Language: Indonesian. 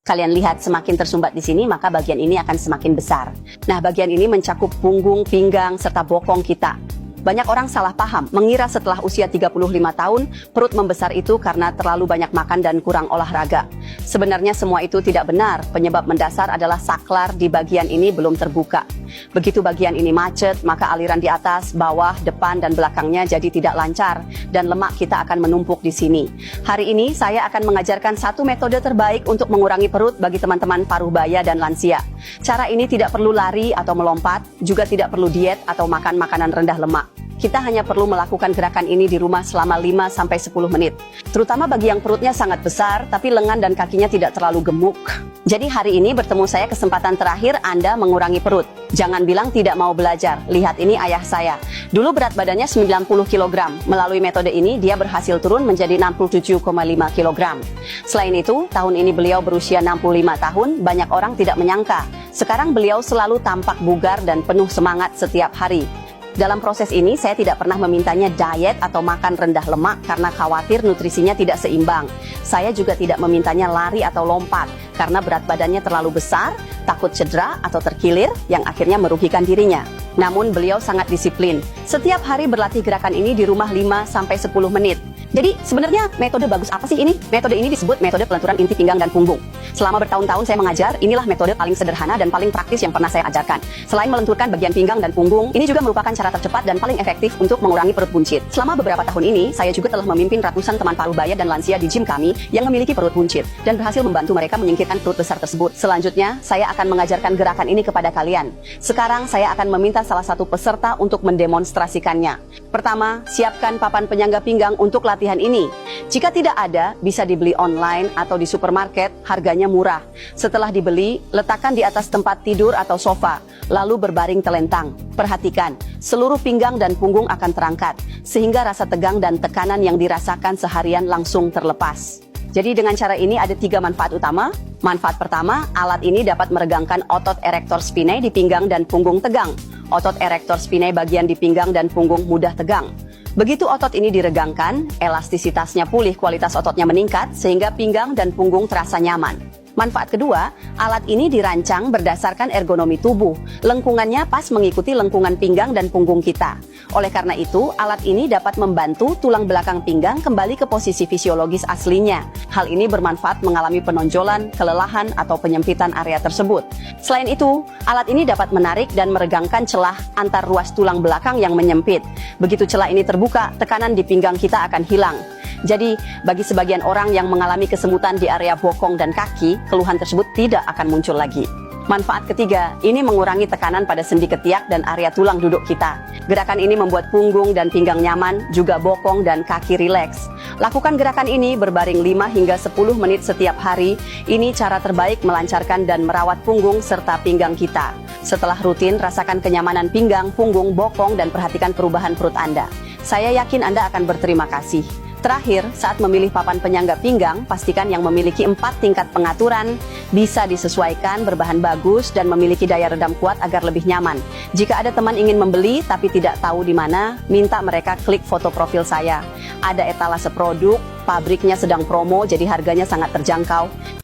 Kalian lihat semakin tersumbat di sini, maka bagian ini akan semakin besar. Nah, bagian ini mencakup punggung, pinggang, serta bokong kita. Banyak orang salah paham, mengira setelah usia 35 tahun, perut membesar itu karena terlalu banyak makan dan kurang olahraga. Sebenarnya semua itu tidak benar, penyebab mendasar adalah saklar di bagian ini belum terbuka. Begitu bagian ini macet, maka aliran di atas, bawah, depan, dan belakangnya jadi tidak lancar, dan lemak kita akan menumpuk di sini. Hari ini saya akan mengajarkan satu metode terbaik untuk mengurangi perut bagi teman-teman paruh baya dan lansia. Cara ini tidak perlu lari atau melompat, juga tidak perlu diet atau makan makanan rendah lemak. Kita hanya perlu melakukan gerakan ini di rumah selama 5-10 menit. Terutama bagi yang perutnya sangat besar, tapi lengan dan kakinya tidak terlalu gemuk. Jadi hari ini bertemu saya kesempatan terakhir Anda mengurangi perut. Jangan bilang tidak mau belajar. Lihat ini ayah saya. Dulu berat badannya 90 kg. Melalui metode ini dia berhasil turun menjadi 67,5 kg. Selain itu, tahun ini beliau berusia 65 tahun, banyak orang tidak menyangka. Sekarang beliau selalu tampak bugar dan penuh semangat setiap hari. Dalam proses ini, saya tidak pernah memintanya diet atau makan rendah lemak karena khawatir nutrisinya tidak seimbang. Saya juga tidak memintanya lari atau lompat karena berat badannya terlalu besar, takut cedera atau terkilir yang akhirnya merugikan dirinya. Namun beliau sangat disiplin. Setiap hari berlatih gerakan ini di rumah 5-10 menit. Jadi sebenarnya metode bagus apa sih ini? Metode ini disebut metode pelenturan inti pinggang dan punggung. Selama bertahun-tahun saya mengajar, inilah metode paling sederhana dan paling praktis yang pernah saya ajarkan. Selain melenturkan bagian pinggang dan punggung, ini juga merupakan cara tercepat dan paling efektif untuk mengurangi perut buncit. Selama beberapa tahun ini, saya juga telah memimpin ratusan teman paruh baya dan lansia di gym kami yang memiliki perut buncit dan berhasil membantu mereka menyingkirkan perut besar tersebut. Selanjutnya, saya akan mengajarkan gerakan ini kepada kalian. Sekarang saya akan meminta salah satu peserta untuk mendemonstrasikannya. Pertama, siapkan papan penyangga pinggang untuk latihan ini. Jika tidak ada, bisa dibeli online atau di supermarket, harganya murah. Setelah dibeli, letakkan di atas tempat tidur atau sofa, lalu berbaring telentang. Perhatikan, seluruh pinggang dan punggung akan terangkat, sehingga rasa tegang dan tekanan yang dirasakan seharian langsung terlepas. Jadi dengan cara ini ada 3 manfaat utama. Manfaat pertama, alat ini dapat meregangkan otot erector spinae di pinggang dan punggung tegang. Otot erector spinae bagian di pinggang dan punggung mudah tegang. Begitu otot ini diregangkan, elastisitasnya pulih, kualitas ototnya meningkat, sehingga pinggang dan punggung terasa nyaman. Manfaat kedua, alat ini dirancang berdasarkan ergonomi tubuh. Lengkungannya pas mengikuti lengkungan pinggang dan punggung kita. Oleh karena itu, alat ini dapat membantu tulang belakang pinggang kembali ke posisi fisiologis aslinya. Hal ini bermanfaat mengalami penonjolan, kelelahan, atau penyempitan area tersebut. Selain itu, alat ini dapat menarik dan meregangkan celah antar ruas tulang belakang yang menyempit. Begitu celah ini terbuka, tekanan di pinggang kita akan hilang. Jadi, bagi sebagian orang yang mengalami kesemutan di area bokong dan kaki, keluhan tersebut tidak akan muncul lagi. Manfaat ketiga, ini mengurangi tekanan pada sendi ketiak dan area tulang duduk kita. Gerakan ini membuat punggung dan pinggang nyaman, juga bokong dan kaki rileks. Lakukan gerakan ini berbaring 5 hingga 10 menit setiap hari. Ini cara terbaik melancarkan dan merawat punggung serta pinggang kita. Setelah rutin, rasakan kenyamanan pinggang, punggung, bokong, dan perhatikan perubahan perut Anda. Saya yakin Anda akan berterima kasih. Terakhir, saat memilih papan penyangga pinggang, pastikan yang memiliki 4 tingkat pengaturan, bisa disesuaikan, berbahan bagus, dan memiliki daya redam kuat agar lebih nyaman. Jika ada teman ingin membeli tapi tidak tahu di mana, minta mereka klik foto profil saya. Ada etalase produk, pabriknya sedang promo, jadi harganya sangat terjangkau.